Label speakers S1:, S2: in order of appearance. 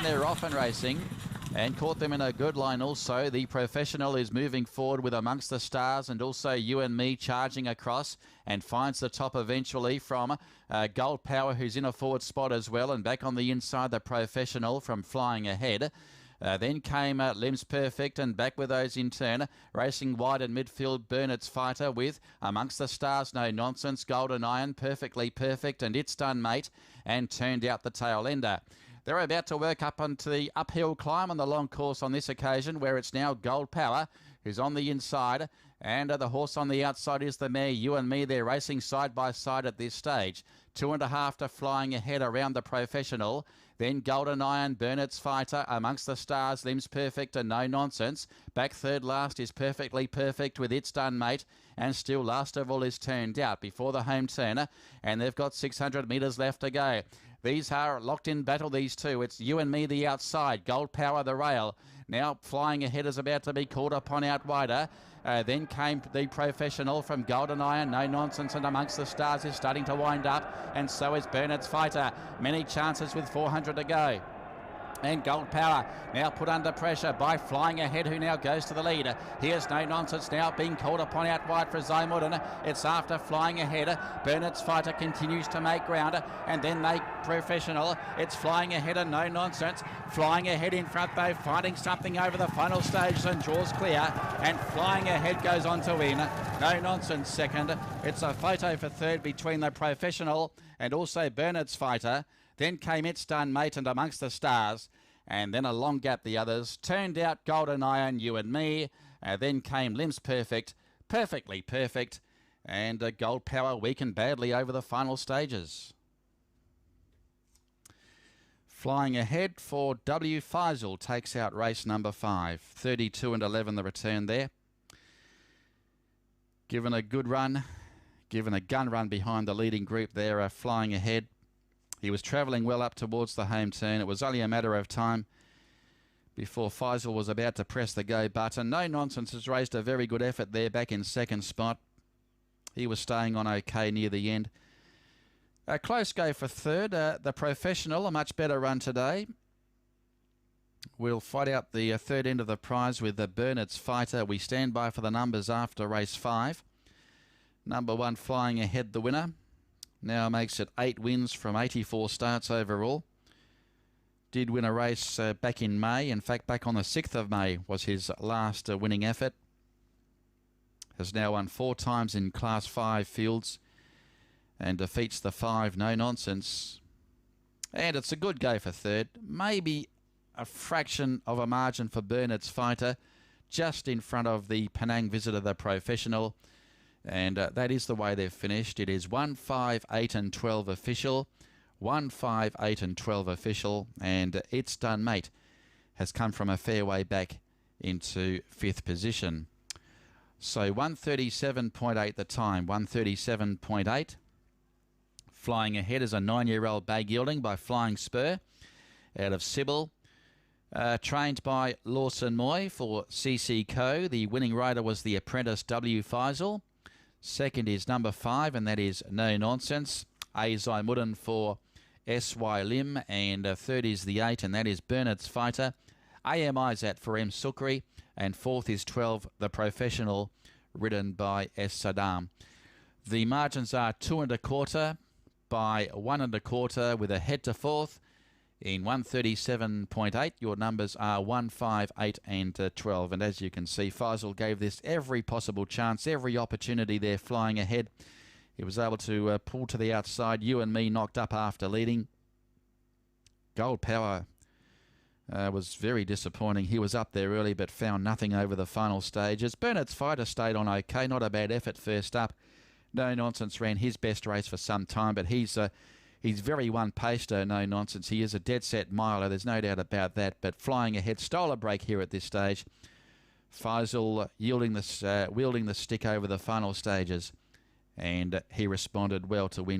S1: they're off and racing. And caught them in a good line also. The Professional is moving forward with Amongst the Stars, and also You and Me charging across and finds the top eventually from Gold Power, who's in a forward spot as well, and back on the inside the Professional from Flying Ahead. Then came Limbs Perfect, and back with those in turn. Racing wide in midfield, Burnett's Fighter with Amongst the Stars, No Nonsense, Golden Iron, Perfectly Perfect, and It's Done Mate, and Turned Out the Tail Ender. They're about to work up onto the uphill climb on the long course on this occasion, where it's now Gold Power who's on the inside, and the horse on the outside is the mare You and Me. They're racing side by side at this stage. 2.5 to Flying Ahead around the Professional. Then Golden Iron, Burnett's Fighter, Amongst the Stars, Limbs Perfect, and No Nonsense. Back third last is Perfectly Perfect with It's Done Mate, and still last of all is Turned Out before the home turner, and they've got 600 metres left to go. These are locked in battle, these two. It's You and Me the outside, Gold Power the rail. Now Flying Ahead is about to be called upon out wider. Then came the Professional from Golden Iron, No Nonsense, and Amongst the Stars is starting to wind up, and so is Burnett's Fighter. Many chances with 400 to go. And Gold Power now put under pressure by Flying Ahead, who now goes to the lead. Here's No Nonsense now being called upon out wide for Zymudden. It's after Flying Ahead. Burnett's Fighter continues to make ground, and then they Professional. It's Flying Ahead and No Nonsense. Flying Ahead in front though, finding something over the final stages and draws clear. And Flying Ahead goes on to win. No Nonsense second. It's a photo for third between the Professional and also Burnett's Fighter. Then came It's Done Mate and Amongst the Stars, and then a long gap the others. Turned Out, Golden Iron, You and Me. Then came Limbs Perfect, Perfectly Perfect, and Gold Power weakened badly over the final stages. Flying Ahead for W. Faisal takes out race number 5. 32 and 11 the return there. Given a good run, given a gun run behind the leading group there, Flying Ahead. He was travelling well up towards the home turn. It was only a matter of time before Faisal was about to press the go button. No Nonsense has raised a very good effort there back in second spot. He was staying on okay near the end. A close go for third. The Professional, a much better run today. We'll fight out the third end of the prize with the Burnett's Fighter. We stand by for the numbers after race 5. Number 1 Flying Ahead, the winner. Now makes it 8 wins from 84 starts overall. Did win a race back in May. In fact, back on the 6th of May was his last winning effort. Has now won 4 times in Class 5 fields and defeats the 5 No Nonsense. And it's a good go for third. Maybe a fraction of a margin for Burnett's Fighter, just in front of the Penang Visitor, the Professional. And that is the way they've finished. It is 1, 5, 8 and 12 official. 1, 5, 8 and 12 official. And It's Done Mate has come from a fair way back into 5th position. So 137.8 the time. 137.8. Flying Ahead is a 9-year-old bay gelding by Flying Spur out of Sybil. Trained by Lawson Moy for CC Co. The winning rider was the apprentice W. Faisal. Second is number 5, and that is No Nonsense. A. Zymudden for S.Y. Lim. And third is the 8, and that is Burnett's Fighter. AMI's at for M. Sukri. And fourth is 12, the Professional, ridden by S. Saddam. The margins are 2 1/4 by 1 1/4 with a head to fourth. In 137.8, your numbers are 1, 5, 8 and 12. And as you can see, Faisal gave this every possible chance, every opportunity there. Flying Ahead. He was able to pull to the outside. You and Me knocked up after leading. Gold Power was very disappointing. He was up there early but found nothing over the final stages. Burnett's Fighter stayed on okay. Not a bad effort first up. No Nonsense ran his best race for some time, but he's very one-paced, No Nonsense. He is a dead-set miler, there's no doubt about that. But Flying Ahead stole a break here at this stage. Faisal wielding the stick over the final stages, and he responded well to win.